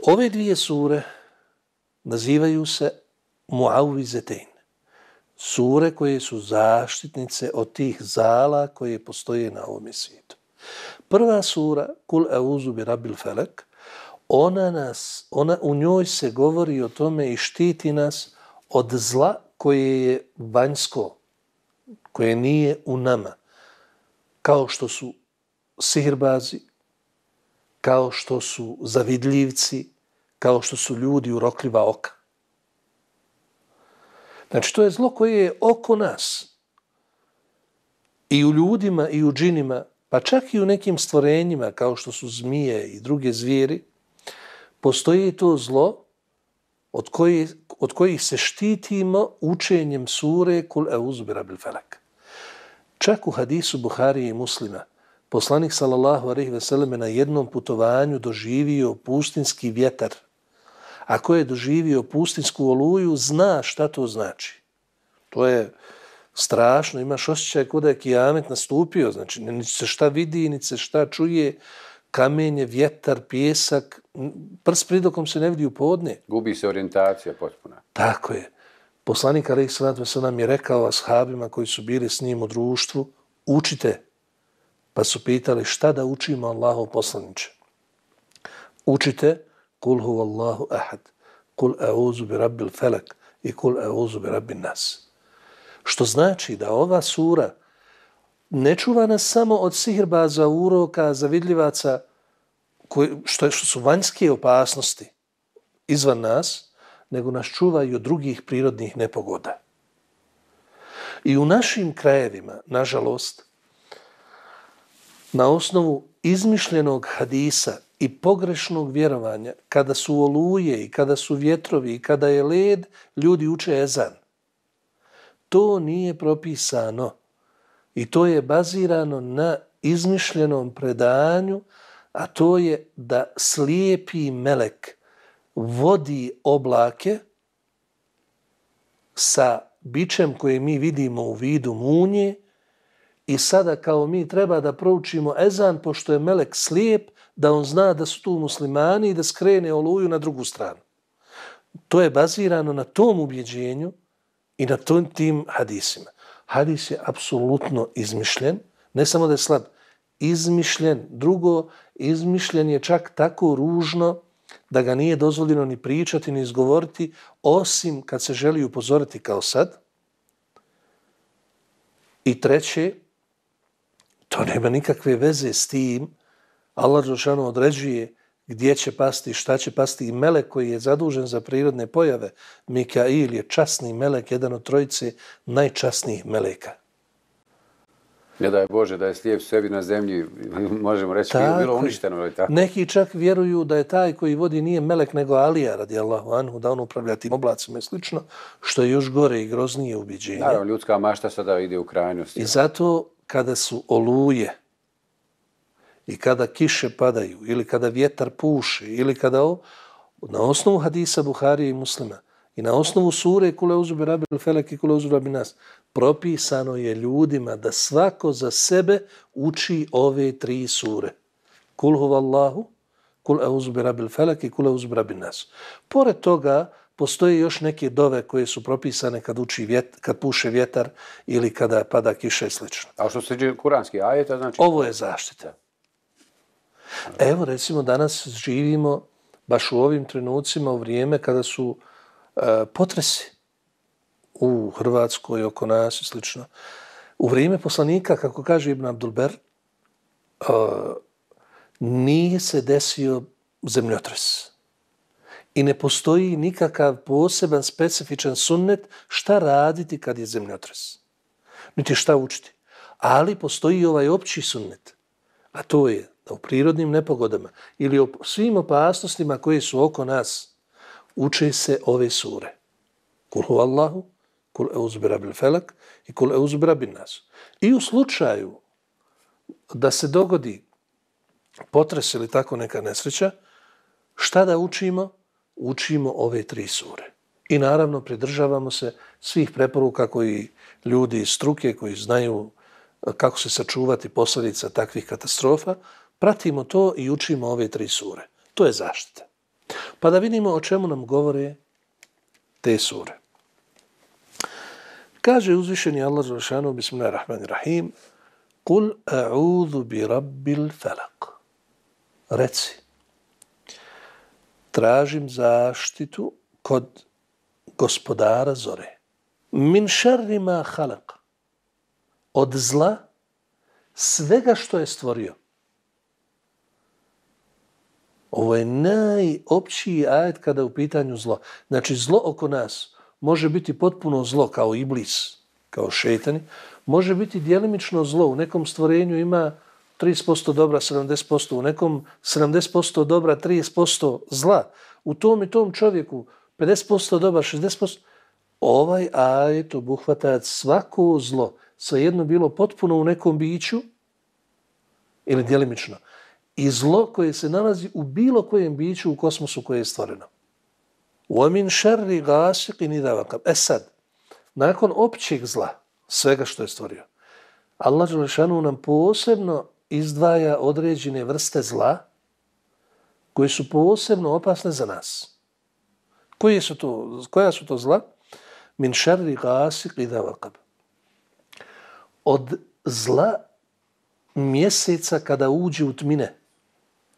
Ove dvije sure nazivaju se Muavvizetein. Sure koje su zaštitnice od tih zala koje postoje na ovom svijetu. Prva sura, Kul auzu bi rabbil felek, u njoj se govori o tome i štiti nas od zla koje je vanjsko, koje nije u nama, kao što su sihirbazi, kao što su zavidljivci, kao što su ljudi urokljiva oka. Znači, to je zlo koje je oko nas. I u ljudima, i u džinima, pa čak i u nekim stvorenjima, kao što su zmije i druge zvijeri, postoji to zlo od kojih se štitimo učenjem sure Kul auzu bi rabbil felek. Čak u hadisu Buharije i Muslima, poslanik sallallahu alejhi ve selleme na jednom putovanju doživio pustinski vjetar. Ako je doživio pustinsku oluju, zna šta to znači. To je strašno, imaš osjećaj kod da je kijamet nastupio, znači niti se šta vidi, niti se šta čuje, kamenje, vjetar, pjesak, prst pridokom se ne vidi u podne. Gubi se orijentacija potpuna. Tako je. Poslanik alejhi selatu vesselam je rekao ashabima koji su bili s njim u društvu, učite. Pa su pitali šta da učimo Allahov poslaniče. Učite Kul huvallahu ahad, Kul auzu bi rabbil felek i Kul auzu bi rabbin nas. Što znači da ova sura ne čuva nas samo od sihirbaza, uroka, zavidljivaca, što su vanjske opasnosti izvan nas, nego nas čuva i od drugih prirodnih nepogoda. I u našim krajevima, nažalost, na osnovu izmišljenog hadisa i pogrešnog vjerovanja, kada su oluje i kada su vjetrovi i kada je led, ljudi uče ezan. To nije propisano i to je bazirano na izmišljenom predanju, a to je da slijepi melek vodi oblake sa bičem koje mi vidimo u vidu munje i sada kao mi treba da proučimo ezan pošto je melek slijep, da on zna da su tu muslimani i da skrene oluju na drugu stranu. To je bazirano na tom ubjeđenju i na tim hadisima. Hadis je apsolutno izmišljen, ne samo da je slab, izmišljen. Drugo, izmišljen je čak tako ružno da ga nije dozvoljeno ni pričati, ni izgovoriti, osim kad se želi upozoriti kao sad. I treće, to nema nikakve veze s tim. Allah dželešanu određuje gdje će pasti, šta će pasti i melek koji je zadužen za prirodne pojave. Mikail je časni melek, jedan od trojice najčasnijih meleka. Ne daj Bože da je slijep sebi na zemlji, možemo reći, bilo uništeno. Ali tako? Neki čak vjeruju da je taj koji vodi nije melek nego Alija radijallahu anhu, da on upravlja tim oblacima i slično, što je još gore i groznije ubjeđenje. Naravno, ljudska mašta sada ide u krajnosti. I zato kada su oluje i kada kiše padaju ili kada vjetar puše ili kada na osnovu hadisa Buharije i Muslima i na osnovu sure Kul auzu bi rabbil felek i Kul auzu bi rabbin nas propisano je ljudima da svako za sebe uči ove tri sure. Kul huvallahu, Kul auzu bi rabbil felek i Kul auzu bi rabbin nas. Pored toga postoje još neke dove koje su propisane kad puše vjetar ili kada pada kiša i slično. A što se tiče kuranskih ajeta, znači? Ovo je zaštita. Evo, recimo, danas živimo baš u ovim trenucima u vrijeme kada su potresi u Hrvatskoj, oko nas i slično. U vrijeme poslanika, kako kaže Ibn Abdulber, nije se desio zemljotres. I ne postoji nikakav poseban, specifičan sunnet šta raditi kad je zemljotres. Niti šta učiti. Ali postoji ovaj opći sunnet. A to je da u prirodnim nepogodama ili o svim opasnostima koje su oko nas uče se ove sure. Kul huvallahu, Kul auzu bi rabbil felek i Kul auzu bi rabbin nas. I u slučaju da se dogodi potres ili tako neka nesreća, šta da učimo? Učimo ove tri sure. I naravno pridržavamo se svih preporuka koji ljudi iz struke, koji znaju kako se sačuvati posljedica takvih katastrofa, pratimo to i učimo ove tri sure. To je zaštita. Pa Pa da vidimo o čemu nam govore te sure. Kaže uzvišeni Allah dželešanu bismillahirrahmanirrahim Kul a'udhu bi rabbil falaq. Reci, tražim zaštitu kod gospodara zore. Min šerri ma halaq. Od zla svega što je stvorio. Ovo je najopćiji ajet kada je u pitanju zlo. Znači, zlo oko nas može biti potpuno zlo kao iblis, kao šejtani. Može biti djelimično zlo. U nekom stvorenju ima 30% dobra, 70%. U nekom 70% dobra, 30% zla. U tom i tom čovjeku 50% dobar, 60%. Ovaj ajet obuhvata svako zlo. Svejedno bilo potpuno u nekom biću ili djelimično. I zlo koje se nalazi u bilo kojem biću u kosmosu koje je stvoreno. وَمِنْ شَرِّ غَاسِقٍ إِذَا وَقَبَ. Sad, nakon općeg zla, svega što je stvorio, Allah dželešanu nam posebno izdvaja određene vrste zla koje su posebno opasne za nas. Koja su to zla? Min šerri gasik idha vaqab. Od zla mjeseca kada uđe u tmine,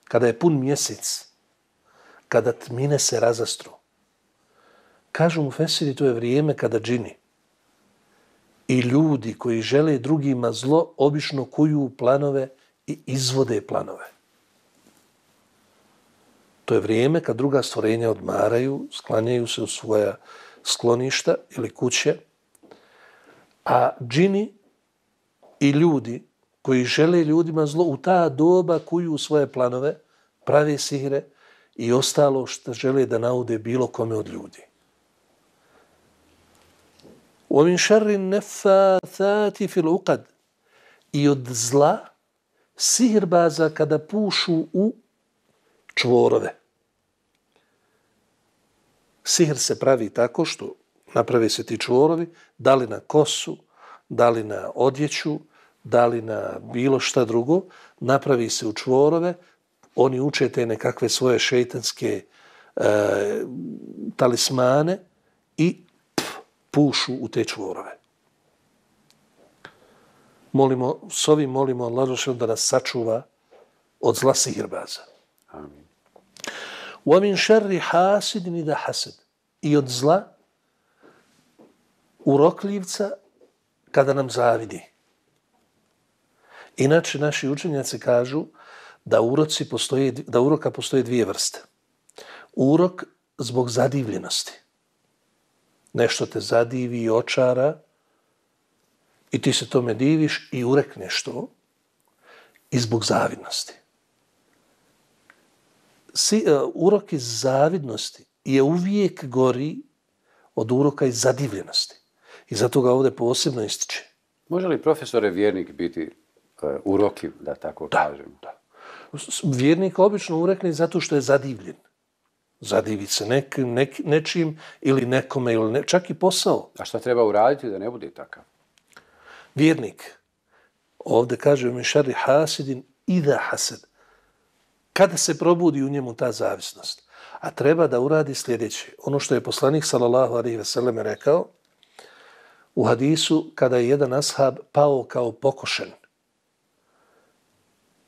kada je pun mjesec, kada tmine se razastru. Kažu mu fesiri, to je vrijeme kada džini i ljudi koji žele drugima zlo obično kuju planove i izvode planove. To je vrijeme kad druga stvorenja odmaraju, sklanjaju se u svoja skloništa ili kuće, a džini i ljudi koji žele ljudima zlo u ta doba kuju svoje planove, prave sihre i ostalo što žele da naude bilo kome od ljudi. وَمِنْ شَرِّ النَّفَّاثَاتِ فِي الْعُقَدِ. I od zla sihirbaza kada pušu u čvorove. Sihr se pravi tako što naprave se ti čvorovi, da li na kosu, da li na odjeću, da li na bilo šta drugo, napravi se u čvorove, oni uče te nekakve svoje šejtanske talismane i pušu u te čvorove. S ovim molimo Allah da nas sačuva od zla sihirbaza. Amin. وَمِنْ شَرِّ حَاسِدٍ إِذَا حَسَدٍ. I od zla urokljivca kada nam zavidi. Inače, naši učenjaci kažu da uroka postoje dvije vrste. Urok zbog zadivljenosti. Nešto te zadivi i očara i ti se tome diviš i urekneš to i zbog zavidnosti. Urok iz zavidnosti je uvijek gori od uroka iz zadivljenosti. I zato ga ovdje posebno ističe. Može li profesore vjernik biti urokiv, da tako kažem? Da. Vjernik obično urekne zato što je zadivljen. Zadivi se nečim ili nekome, ili čak i posao. A šta treba uraditi da ne bude takav? Vjernik, ovdje kaže min šerri hasidin idha hasad. Kada se probudi u njemu ta zavisnost. A treba da uradi sljedeće. Ono što je poslanik sallallahu alejhi ve sellem rekao u hadisu kada je jedan ashab pao kao pokošen.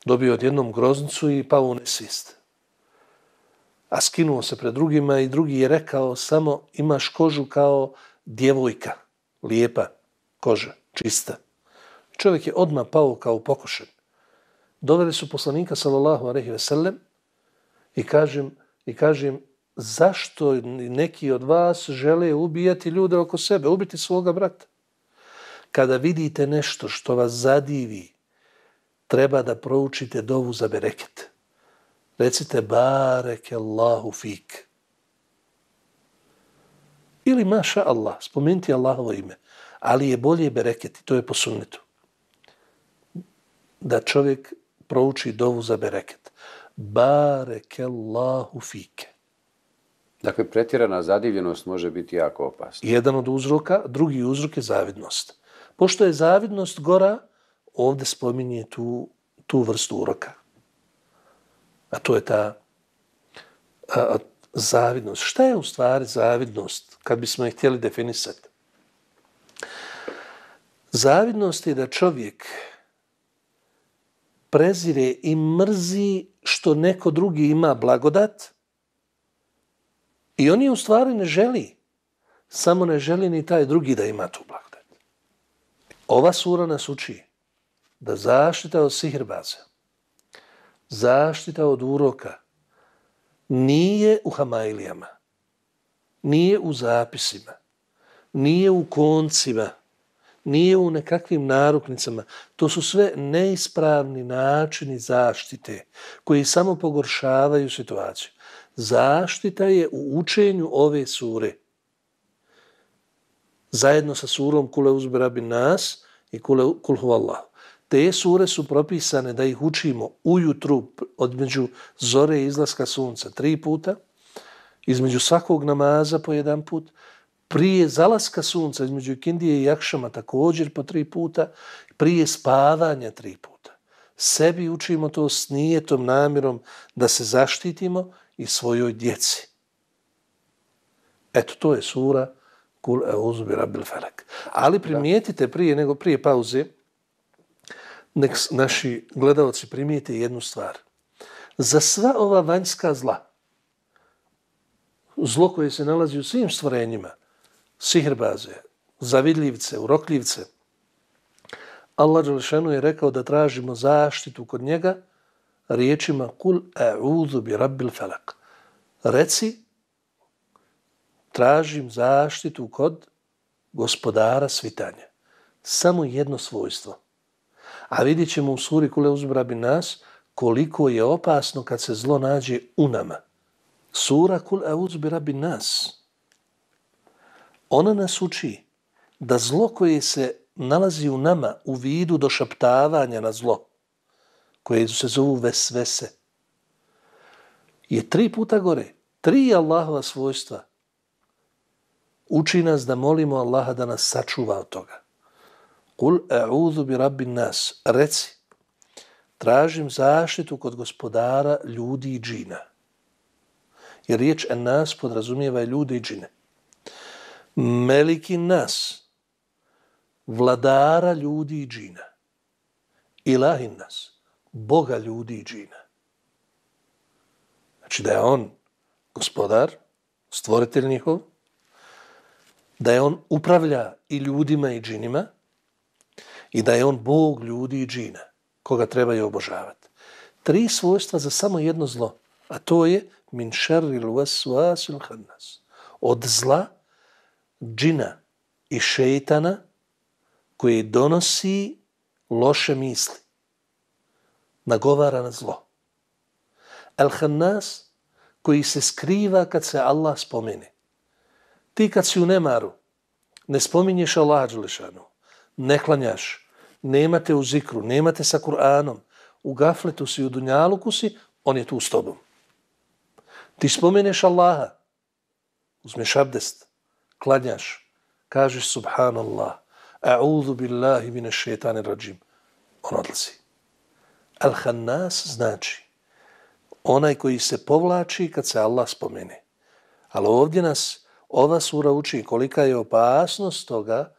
Dobio odjednom groznicu i pao u nesvijest. A skinuo se pred drugima i drugi je rekao samo imaš kožu kao djevojka, lijepa koža, čista. Čovjek je odmah pao kao pokošen. Doveli su poslanika sallallahu alejhi ve sellem i kažem zašto neki od vas žele ubijati ljude oko sebe, ubiti svoga brata. Kada vidite nešto što vas zadivi, treba da proučite dovu za bereket. Recite bareke Allahu fik. Ili maša Allah, spomenuti Allahovo ime. Ali je bolje bereketi, to je po sunnetu. Da čovjek prouči dovu za bereket. Bareke Allahu fike. Dakle, pretjerana zadivljenost može biti jako opasna. Jedan od uzroka, drugi uzrok je zavidnost. Pošto je zavidnost gora, ovdje spominje tu vrstu uroka. A to je Zavidnost. Šta je u stvari zavidnost, kad bismo je htjeli definisati? Zavidnost je da čovjek prezire i mrzi što neko drugi ima blagodat i on je u stvari ne želi. Samo ne želi ni taj drugi da ima tu blagodat. Ova sura nas uči da zaštita od sihirbaza, zaštita od uroka nije u hamailijama, nije u zapisima, nije u koncima, nije u nekakvim naruknicama. To su sve neispravni načini zaštite koji samo pogoršavaju situaciju. Zaštita je u učenju ove sure. Zajedno sa surom Kule uzbi rabbi nas i Kul huvallahu. Te sure su propisane da ih učimo ujutru odmeđu zore i izlaska sunca 3 puta, između svakog namaza po 1 put, prije zalaska sunca između ikindije i akšama također po 3 puta, prije spavanja 3 puta. Sebi učimo to s nijetom, namjerom da se zaštitimo i svojoj djeci. Eto, to je sura Kul e'uzu bi rabbil felek. Ali primijetite prije pauze, nek naši gledalci primijete jednu stvar. Za sva ova vanjska zla, zlo koje se nalazi u svim stvorenjima, sihirbaze, zavidljivce, urokljivce, Allah dželešanu je rekao da tražimo zaštitu kod njega riječima Kul e'uzu bi rabbil felek. Reci, tražim zaštitu kod gospodara svitanja. Samo jedno svojstvo. A vidjet ćemo u suri Kul e'uzu bi rabbi nas koliko je opasno kad se zlo nađe u nama. Sura Kul e'uzu bi rabbi nas. Ona nas uči da zlo koje se nalazi u nama u vidu došaptavanja na zlo, koje se zovu vesvese, je 3 puta gore. 3 Allahova svojstva. Uči nas da molimo Allaha da nas sačuva od toga. Kul e'udhu bi rabbi nas. Reci, tražim zaštitu kod gospodara ljudi i džina. Jer riječ en nas podrazumijeva i ljudi i džine. Meliki nas, vladara ljudi i džina. Ilahin nas, Boga ljudi i džina. Znači da je on gospodar, stvoritelj njihov, da je on upravlja i ljudima i džinima i da je on Bog ljudi i džina, koga trebaju obožavati. 3 svojstva za samo jedno zlo, a to je min šerril waswasil khannas. Od zla džina i šejtana koji donosi loše misli, nagovara na zlo. Al-Khannas koji se skriva kad se Allah spomene. Ti kad si u nemaru, ne spominješ Allaha dželešanu, ne klanjaš, nemate u zikru, nemate sa Kur'anom, u gafletu si, u dunjaluku si, on je tu s tobom. Ti spomeneš Allaha, uzmeš abdest, klanjaš, kažeš subhanallah, a'udhu billahi mine šeitanir rajim, on odlazi. Al-Khannas znači onaj koji se povlači kad se Allah spomene. Ali ovdje nas ova sura uči kolika je opasnost toga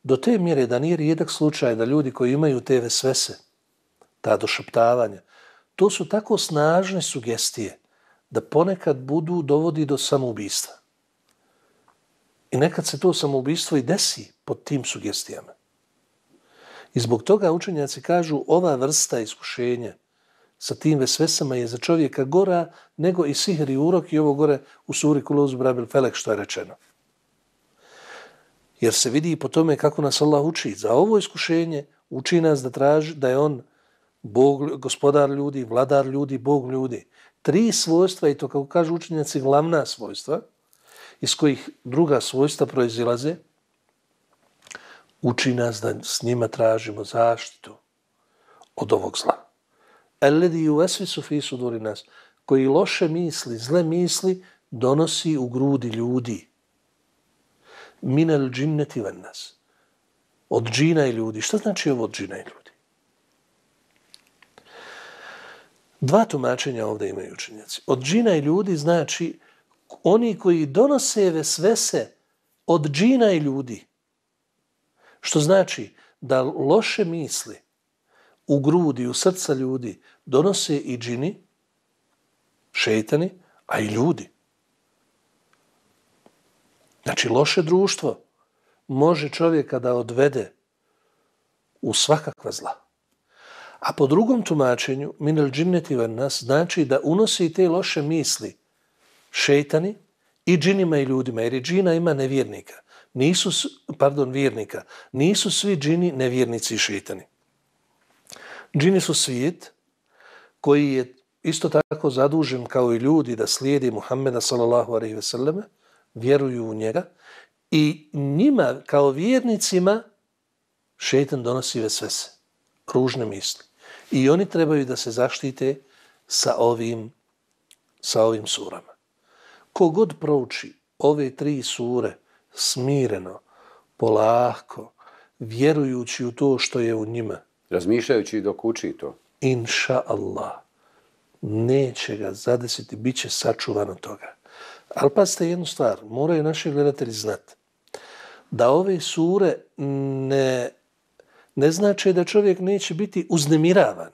do te mjere da nije rijedak slučaj da ljudi koji imaju te vesvese, ta došaptavanja, to su tako snažne sugestije da ponekad dovodi do samoubistva. I nekad se to samoubistvo i desi pod tim sugestijama. I zbog toga učenjaci kažu ova vrsta iskušenja sa tim vesvesama je za čovjeka gora nego i sihr i urok i ovo gore u suri Kul e'uzu bi rabbil felek što je rečeno. Jer se vidi po tome kako nas Allah uči. Za ovo iskušenje uči nas da je on Bog, gospodar ljudi, vladar ljudi, Bog ljudi. 3 svojstva i to kako kažu učenjaci glavna svojstva iz kojih druga svojstva proizilaze, uči nas da s njima tražimo zaštitu od ovog zla. Alladhi yuwaswisu fi suduri nas, koji loše misli, zle misli donosi u grudi ljudi. Minal džinneti van nas. Od džina i ljudi. Šta znači ovo od džina i ljudi? 2 tumačenja ovdje imaju učenjaci. Od džina i ljudi znači oni koji donose vesvese od džina i ljudi. Što znači da loše misli u grudi, u srca ljudi donose i džini, šejtani, a i ljudi. Znači, loše društvo može čovjeka da odvede u svakakva zla. A po drugom tumačenju, minel džinneti van nas, znači da unosi te loše misli šejtani i džinima i ljudima, jer i džina ima nevjernika. Vjernika. Nisu svi džini nevjernici i šejtani. Džini su svijet koji je isto tako zadužen kao i ljudi da slijedi Muhammeda sallallahu alejhi ve selleme, vjeruju u njega i njima kao vjernicima šejtan donosi vesvese, ružne misli. I oni trebaju da se zaštite sa ovim surama. Kogod prouči ove 3 sure smireno, polako, vjerujući u to što je u njima, razmišljajući dok uči to, inša Allah, neće ga zadesiti, bit će sačuvan od toga. Ali pazite jednu stvar, moraju naši gledatelji znati da ove sure ne znači da čovjek neće biti uznemiravan.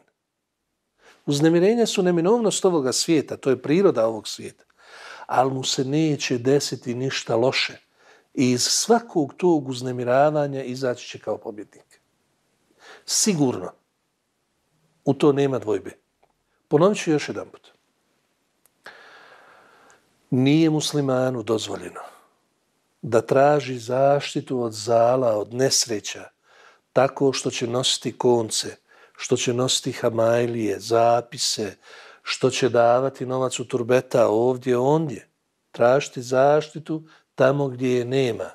Uznemirenja su neminovnost ovoga svijeta, to je priroda ovog svijeta. Ali mu se neće desiti ništa loše. I iz svakog tog uznemiravanja izaći će kao pobjednik. Sigurno. U to nema dvojbe. Ponovit ću još jedan put. Nije muslimanu dozvoljeno da traži zaštitu od zala, od nesreća, tako što će nositi konce, što će nositi hamajlije, zapise, što će davati novac u turbeta ovdje, ondje. Tražiti zaštitu tamo gdje je nema.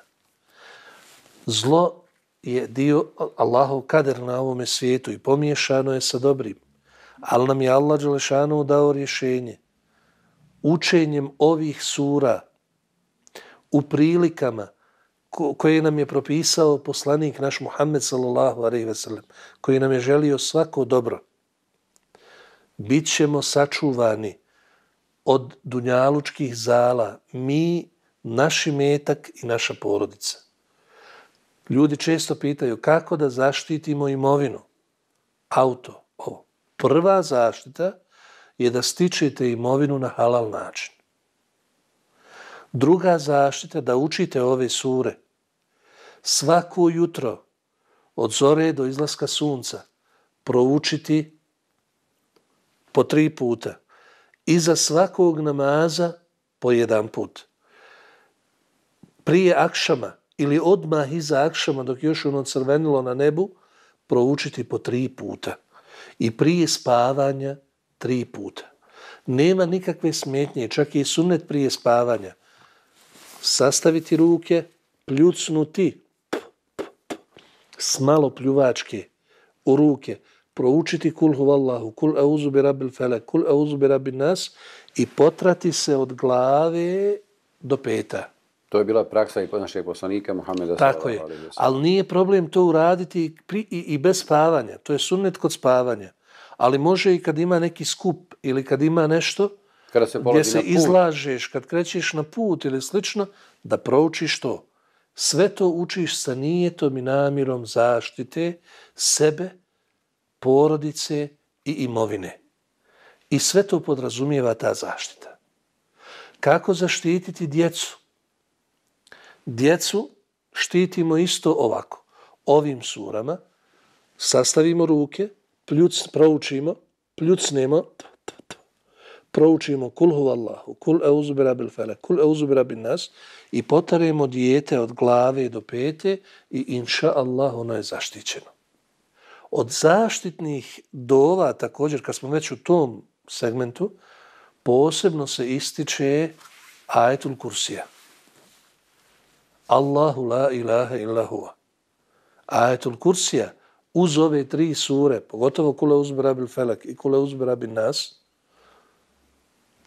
Zlo je dio Allahov kader na ovome svijetu i pomiješano je sa dobrim. Ali nam je Allah dželešanu dao rješenje. Učenjem ovih sura u prilikama koje nam je propisao poslanik naš Muhammed sallallahu alejhi ve sellem, koji nam je želio svako dobro, bit ćemo sačuvani od dunjalučkih zala, mi, naš imetak i naša porodica. Ljudi često pitaju kako da zaštitimo imovinu, auto, ovo. Prva zaštita je da stičete imovinu na halal način. Druga zaštita da učite ove sure. Svako jutro od zore do izlaska sunca proučiti po 3 puta. Iza svakog namaza po 1 put. Prije akšama ili odmah iza akšama dok još ono crvenilo na nebu proučiti po 3 puta. I prije spavanja 3 puta. Nema nikakve smetnje, čak i sunnet prije spavanja. Sastaviti ruke, pljucnuti s malo pljuvačke u ruke, proučiti kul huvallahu, kul auzu bi rabbil felek, kul auzu bi rabbin nas i potrati se od glave do peta. To je bila praksa i našeg poslanika Muhameda sallallahu alejhi ve sellem. Tako je, ali nije problem to uraditi i bez spavanja. To je sunnet kod spavanja. Ali može i kad ima neki skup ili kad ima nešto gdje se izlažeš, kad krećeš na put ili slično, da proučiš to. Sve to učiš sa nijetom i namjerom zaštite sebe, porodice i imovine. I sve to podrazumijeva ta zaštita. Kako zaštititi djecu? Djecu štitimo isto ovako. Ovim surama sastavimo ruke, proučimo, pljucnemo, proučimo kul huvallahu, kul auzu bi rabbil felek, kul auzu bi rabbin nas i potaremo dijete od glave do pete i inša Allah ono je zaštićeno. Od zaštitnih dova također, kad smo već u tom segmentu, posebno se ističe ajetul kursija. Allahu la ilaha illa huva. Ajetul kursija uz ove 3 sure, pogotovo kul auzu bi rabbil felek i kul auzu bi rabbin nas,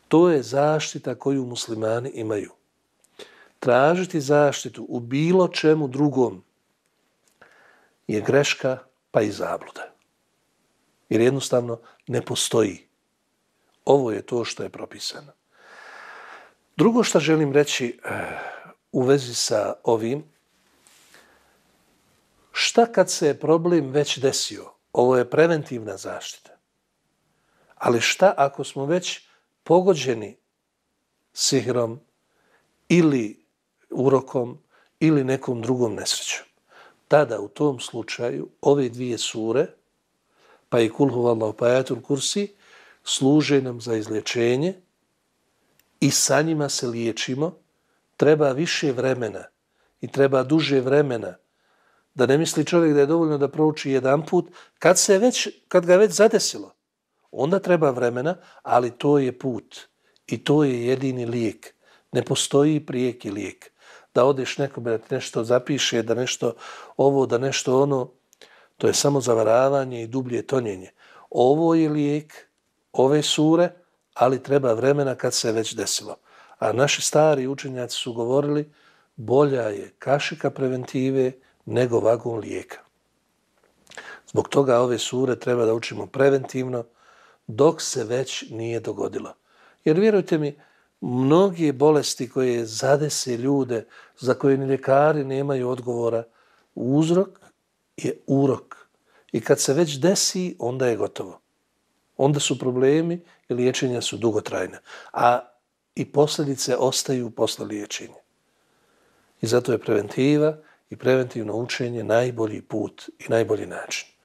to je zaštita koju muslimani imaju. Tražiti zaštitu u bilo čemu drugom je greška pa i zabluda. Jer jednostavno ne postoji. Ovo je to što je propisano. Drugo što želim reći u vezi sa ovim, šta kad se je problem već desio? Ovo je preventivna zaštita. Ali šta ako smo već pogođeni sihrom ili urokom ili nekom drugom nesrećom? Tada u tom slučaju ove dvije sure, pa i Kul huvallahu pa ajatul kursi, služe nam za izlječenje i sa njima se liječimo. Treba više vremena i treba duže vremena. Da ne misli čovjek da je dovoljno da prouči jedan put, kad ga je već zadesilo. Onda treba vremena, ali to je put. I to je jedini lijek. Ne postoji prijeki lijek. Da odeš nekome da ti nešto zapiše, da nešto ovo, da nešto ono, to je samo zavaravanje i dublje tonjenje. Ovo je lijek, ove sure, ali treba vremena kad se već desilo. A naši stari učenjaci su govorili, bolja je kašika preventive nego vagon lijeka. Zbog toga ove sure treba da učimo preventivno dok se već nije dogodilo. Jer vjerujte mi, mnoge bolesti koje zadese ljude, za koje ni ljekari nemaju odgovora, uzrok je urok. I kad se već desi, onda je gotovo. Onda su problemi i liječenja su dugotrajne. A i posljedice ostaju posle liječenja. I zato je preventiva i preventivno učenje najbolji put i najbolji način.